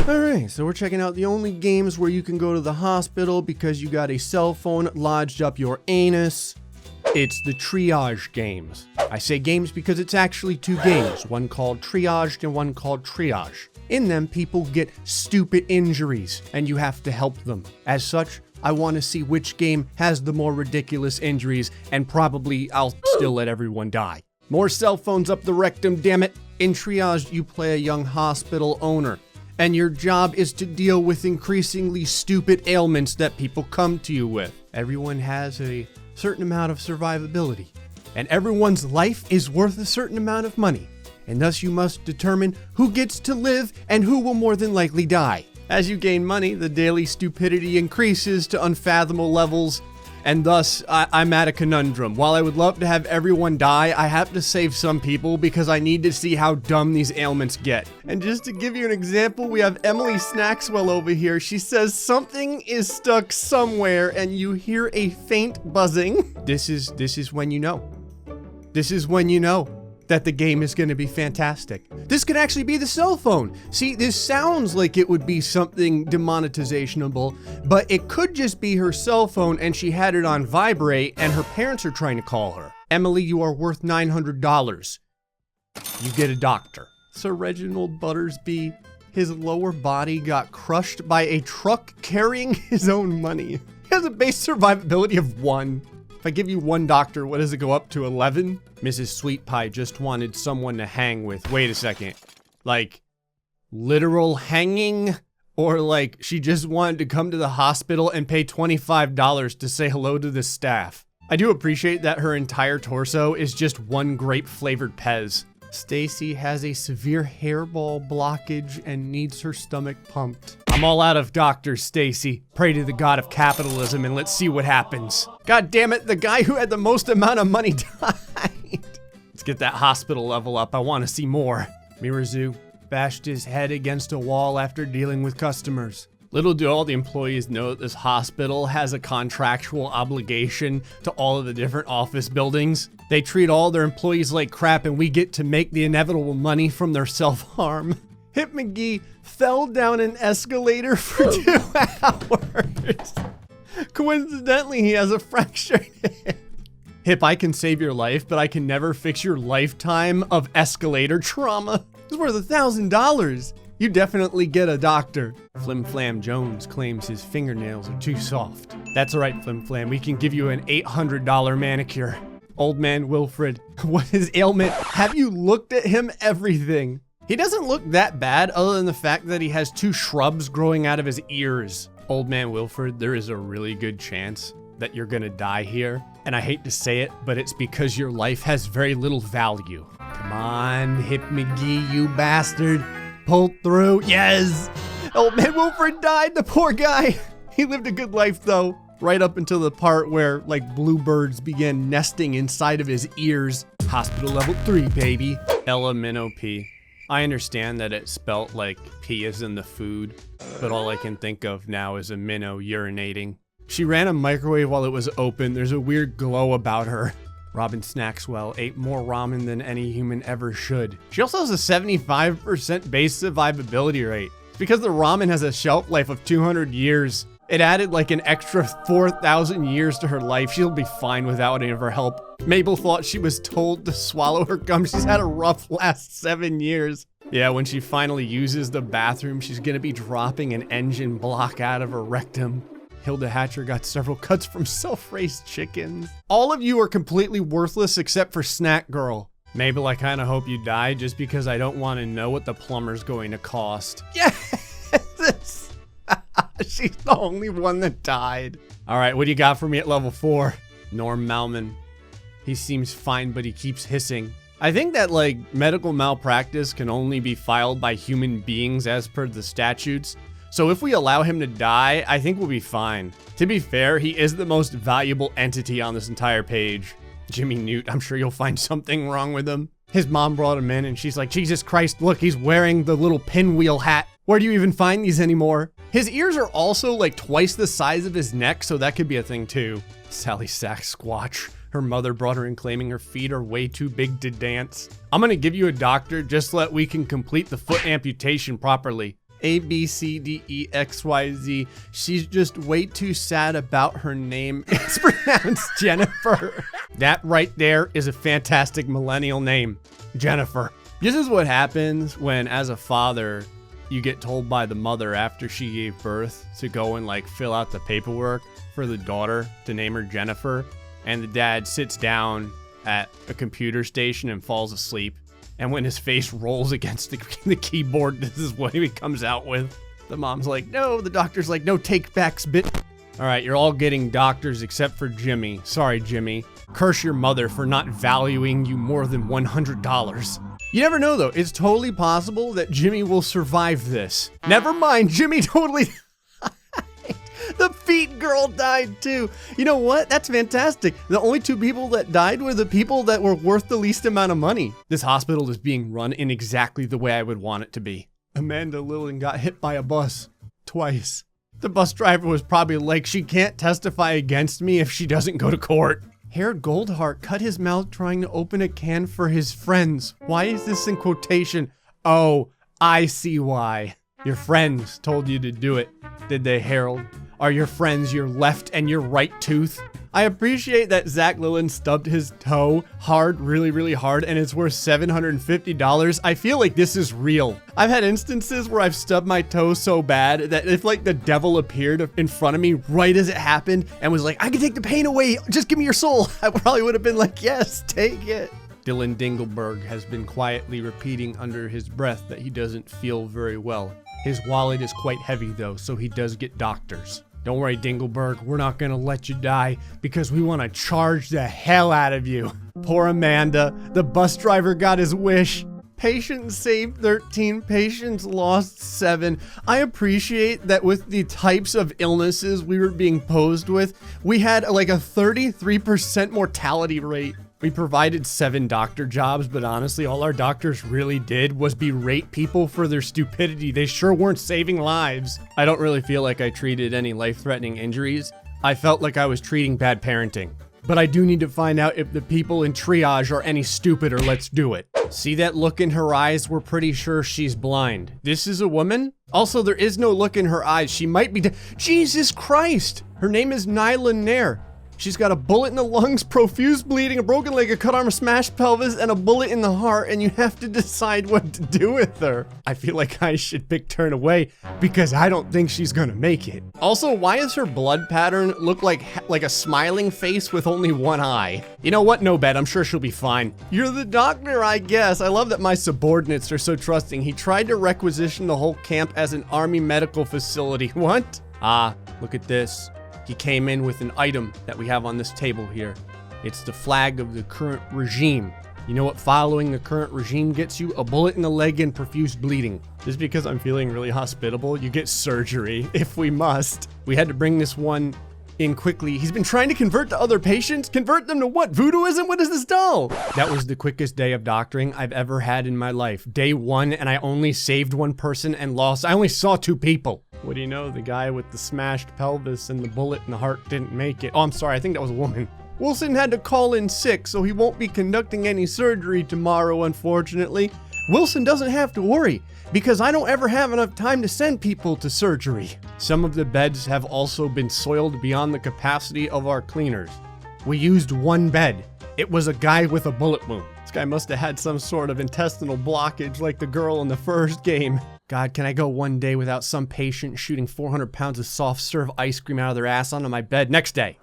Alright, so we're checking out the only games where you can go to the hospital because you got a cell phone lodged up your anus. It's the Triage games. I say games because it's actually two games, one called Triage and one called Triage. In them, people get stupid injuries, and you have to help them. As such, I want to see which game has the more ridiculous injuries, and probably I'll still let everyone die. More cell phones up the rectum, damn it! In Triage, you play a young hospital owner, and your job is to deal with increasingly stupid ailments that people come to you with. Everyone has a certain amount of survivability, and everyone's life is worth a certain amount of money, and thus you must determine who gets to live and who will more than likely die. As you gain money, the daily stupidity increases to unfathomable levels, and thus I'm at a conundrum. While I would love to have everyone die, I have to save some people because I need to see how dumb these ailments get. And just to give you an example, we have Emily Snackswell over here. She says something is stuck somewhere and you hear a faint buzzing. This is when you know. This is when you know that the game is going to be fantastic. This could actually be the cell phone. See, this sounds like it would be something demonetizationable, but it could just be her cell phone and she had it on vibrate and her parents are trying to call her. Emily, you are worth $900. You get a doctor. Sir Reginald Buttersby, his lower body got crushed by a truck carrying his own money. He has a base survivability of 1. If I give you 1 doctor, what does it go up to, 11? Mrs. Sweet Pie just wanted someone to hang with. Wait a second. Like, literal hanging? Or like, she just wanted to come to the hospital and pay $25 to say hello to the staff. I do appreciate that her entire torso is just one grape-flavored Pez. Stacy has a severe hairball blockage and needs her stomach pumped. I'm all out of doctors, Stacy. Pray to the god of capitalism and let's see what happens. God damn it, the guy who had the most amount of money died. Let's get that hospital level up. I want to see more. Mirazu bashed his head against a wall after dealing with customers. Little do all the employees know that this hospital has a contractual obligation to all of the different office buildings. They treat all their employees like crap and we get to make the inevitable money from their self-harm. Hip McGee fell down an escalator for 2 hours. Coincidentally, he has a fractured hip. Hip, I can save your life, but I can never fix your lifetime of escalator trauma. It's worth $1,000. You definitely get a doctor. Flim Flam Jones claims his fingernails are too soft. That's all right, Flim Flam. We can give you an $800 manicure. Old man Wilfred, what is ailment? Have you looked at him? Everything. He doesn't look that bad other than the fact that he has 2 shrubs growing out of his ears. Old man Wilfred, there is a really good chance that you're gonna die here. And I hate to say it, but it's because your life has very little value. Come on, Hip McGee, you bastard. Pull through, yes! Old man Wilfred died, the poor guy. He lived a good life though. Right up until the part where like bluebirds began nesting inside of his ears. Hospital level 3, baby. Ella Minnow P. I understand that it's spelt like pee is in the food, but all I can think of now is a minnow urinating. She ran a microwave while it was open. There's a weird glow about her. Robin Snackswell ate more ramen than any human ever should. She also has a 75% base survivability rate. It's because the ramen has a shelf life of 200 years. It added like an extra 4,000 years to her life. She'll be fine without any of her help. Mabel thought she was told to swallow her gum. She's had a rough last 7 years. Yeah, when she finally uses the bathroom, she's gonna be dropping an engine block out of her rectum. Hilda Hatcher got several cuts from self-raised chickens. All of you are completely worthless except for Snack Girl. Mabel, I kinda hope you die just because I don't wanna know what the plumber's going to cost. Yes! She's the only one that died. All right, what do you got for me at level 4? Norm Malman. He seems fine, but he keeps hissing. I think that like medical malpractice can only be filed by human beings as per the statutes. So if we allow him to die, I think we'll be fine. To be fair, he is the most valuable entity on this entire page. Jimmy Newt, I'm sure you'll find something wrong with him. His mom brought him in and she's like, Jesus Christ, look, he's wearing the little pinwheel hat. Where do you even find these anymore? His ears are also like twice the size of his neck, so that could be a thing too. Sally Sasquatch. Her mother brought her in claiming her feet are way too big to dance. I'm gonna give you a doctor just so that we can complete the foot amputation properly. A, B, C, D, E, X, Y, Z. She's just way too sad about her name. It's pronounced Jennifer. That right there is a fantastic millennial name, Jennifer. This is what happens when, as a father, you get told by the mother after she gave birth to go and like fill out the paperwork for the daughter to name her Jennifer. And the dad sits down at a computer station and falls asleep. And when his face rolls against the keyboard, this is what he comes out with. The mom's like, no. The doctor's like, no take backs, bitch. All right, you're all getting doctors except for Jimmy. Sorry, Jimmy. Curse your mother for not valuing you more than $100. You never know, though. It's totally possible that Jimmy will survive this. Never mind, Jimmy totally died. The feet girl died, too. You know what? That's fantastic. The only two people that died were the people that were worth the least amount of money. This hospital is being run in exactly the way I would want it to be. Amanda Lillian got hit by a bus twice. The bus driver was probably like, she can't testify against me if she doesn't go to court. Harold Goldhart cut his mouth trying to open a can for his friends. Why is this in quotation? Oh, I see why. Your friends told you to do it, did they, Harold? Are your friends your left and your right tooth? I appreciate that Zach Lillen stubbed his toe hard, really, really hard, and it's worth $750. I feel like this is real. I've had instances where I've stubbed my toe so bad that if like the devil appeared in front of me right as it happened and was like, I can take the pain away, just give me your soul, I probably would have been like, yes, take it. Dylan Dingleberg has been quietly repeating under his breath that he doesn't feel very well. His wallet is quite heavy though, so he does get doctors. Don't worry, Dingleberg, we're not gonna let you die because we want to charge the hell out of you. Poor Amanda, the bus driver got his wish. Patients saved 13, patients lost 7. I appreciate that with the types of illnesses we were being posed with, we had like a 33% mortality rate. We provided 7 doctor jobs, but honestly, all our doctors really did was berate people for their stupidity. They sure weren't saving lives. I don't really feel like I treated any life-threatening injuries. I felt like I was treating bad parenting. But I do need to find out if the people in triage are any stupider. Let's do it. See that look in her eyes? We're pretty sure she's blind. This is a woman? Also, there is no look in her eyes. She might be Jesus Christ! Her name is Nyla Nair. She's got a bullet in the lungs, profuse bleeding, a broken leg, a cut arm, a smashed pelvis, and a bullet in the heart, and you have to decide what to do with her. I feel like I should pick turn away because I don't think she's gonna make it. Also, why does her blood pattern look like a smiling face with only one eye? You know what? No bet. I'm sure she'll be fine. You're the doctor, I guess. I love that my subordinates are so trusting. He tried to requisition the whole camp as an army medical facility. What? Ah, look at this. He came in with an item that we have on this table here. It's the flag of the current regime. You know what following the current regime gets you? A bullet in the leg and profuse bleeding. Just because I'm feeling really hospitable, you get surgery, if we must. We had to bring this one in quickly. He's been trying to convert to other patients. Convert them to what? Voodooism? What is this doll? That was the quickest day of doctoring I've ever had in my life. Day 1, and I only saved 1 person and lost. I only saw 2 people. What do you know? The guy with the smashed pelvis and the bullet in the heart didn't make it. Oh, I'm sorry. I think that was a woman. Wilson had to call in sick, so he won't be conducting any surgery tomorrow, unfortunately. Wilson doesn't have to worry, because I don't ever have enough time to send people to surgery. Some of the beds have also been soiled beyond the capacity of our cleaners. We used 1 bed. It was a guy with a bullet wound. This guy must have had some sort of intestinal blockage like the girl in the first game. God, can I go 1 day without some patient shooting 400 pounds of soft serve ice cream out of their ass onto my bed? Next day.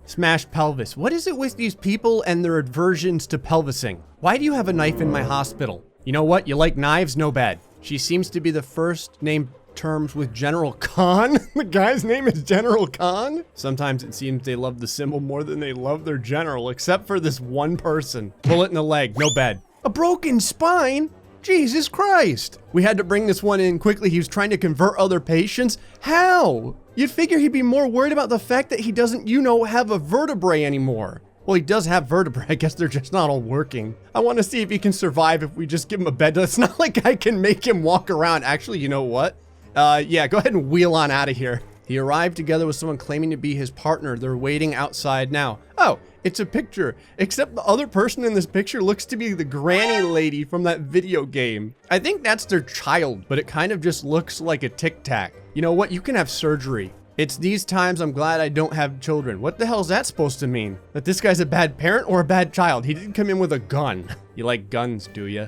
Smashed pelvis. What is it with these people and their aversions to pelvising? Why do you have a knife in my hospital? You know what? You like knives? No bad. She seems to be the first named terms with General Khan. The guy's name is General Khan? Sometimes it seems they love the symbol more than they love their general, except for this one person. Bullet in the leg. No bad. A broken spine? Jesus Christ. We had to bring this one in quickly. He was trying to convert other patients. How? You'd figure he'd be more worried about the fact that he doesn't, have a vertebrae anymore. Well, he does have vertebrae. I guess they're just not all working. I want to see if he can survive if we just give him a bed. It's not like I can make him walk around. Actually, you know what? Yeah, go ahead and wheel on out of here. He arrived together with someone claiming to be his partner. They're waiting outside now. Oh, it's a picture. Except the other person in this picture looks to be the granny lady from that video game. I think that's their child, but it kind of just looks like a Tic Tac. You know what? You can have surgery. It's these times I'm glad I don't have children. What the hell is that supposed to mean? That this guy's a bad parent or a bad child? He didn't come in with a gun. You like guns, do ya?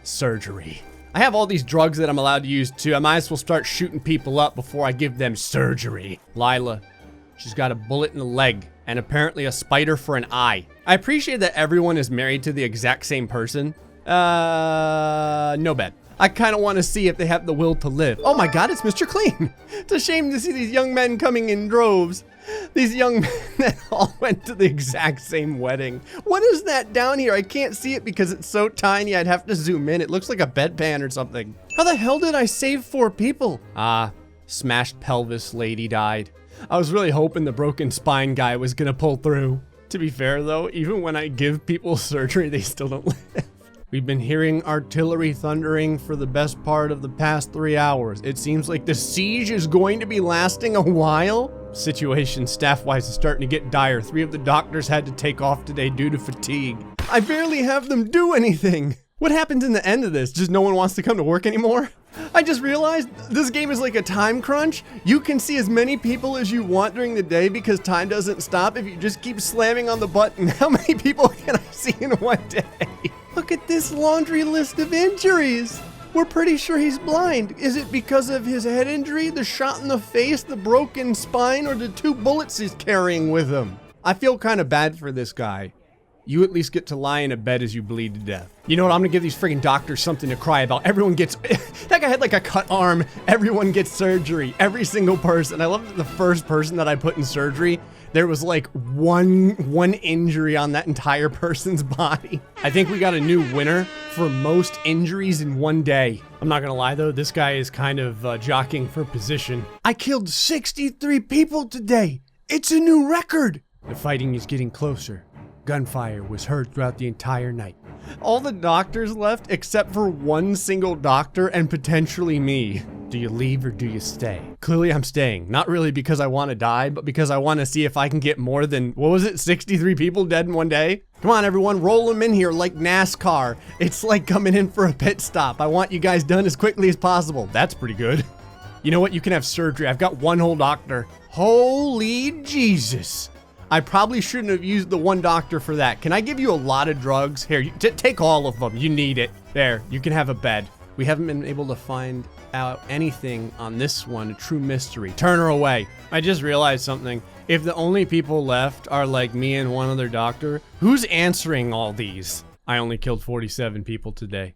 Surgery. I have all these drugs that I'm allowed to use too. I might as well start shooting people up before I give them surgery. Lila, she's got a bullet in the leg and apparently a spider for an eye. I appreciate that everyone is married to the exact same person. No bet. I kind of want to see if they have the will to live. Oh my God, it's Mr. Clean. It's a shame to see these young men coming in droves. These young men that all went to the exact same wedding. What is that down here? I can't see it because it's so tiny. I'd have to zoom in. It looks like a bedpan or something. How the hell did I save 4 people? Smashed pelvis lady died. I was really hoping the broken spine guy was gonna pull through. To be fair though, even when I give people surgery, they still don't live. We've been hearing artillery thundering for the best part of the past 3 hours. It seems like the siege is going to be lasting a while. Situation staff-wise is starting to get dire. 3 of the doctors had to take off today due to fatigue. I barely have them do anything. What happens in the end of this? Just no one wants to come to work anymore? I just realized this game is like a time crunch. You can see as many people as you want during the day because time doesn't stop if you just keep slamming on the button. How many people can I see in one day? Look at this laundry list of injuries. We're pretty sure he's blind. Is it because of his head injury, the shot in the face, the broken spine, or the 2 bullets he's carrying with him? I feel kind of bad for this guy. You at least get to lie in a bed as you bleed to death. You know what? I'm gonna give these friggin' doctors something to cry about. Everyone gets, that guy had like a cut arm. Everyone gets surgery. Every single person. I love that the first person that I put in surgery, there was like one injury on that entire person's body. I think we got a new winner for most injuries in one day. I'm not gonna lie though, this guy is kind of jockeying for position. I killed 63 people today. It's a new record. The fighting is getting closer. Gunfire was heard throughout the entire night. All the doctors left except for one single doctor and potentially me. Do you leave or do you stay? Clearly I'm staying. Not really because I want to die, but because I want to see if I can get more than, what was it, 63 people dead in one day? Come on everyone, roll them in here like NASCAR. It's like coming in for a pit stop. I want you guys done as quickly as possible. That's pretty good. You know what? You can have surgery. I've got one whole doctor. Holy Jesus. I probably shouldn't have used the one doctor for that. Can I give you a lot of drugs? Here, take all of them. You need it. There, you can have a bed. We haven't been able to find out anything on this one. A true mystery. Turn her away. I just realized something. If the only people left are like me and one other doctor, who's answering all these? I only killed 47 people today.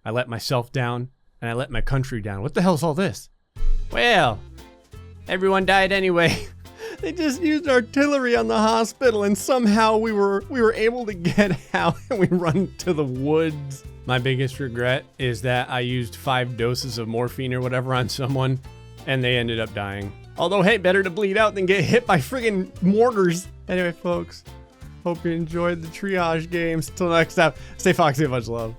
I let myself down and I let my country down. What the hell's all this? Well, everyone died anyway. They just used artillery on the hospital and somehow we were able to get out and we run to the woods. My biggest regret is that I used 5 doses of morphine or whatever on someone and they ended up dying. Although, hey, better to bleed out than get hit by friggin' mortars. Anyway, folks, hope you enjoyed the triage games. Till next time, stay foxy and much love.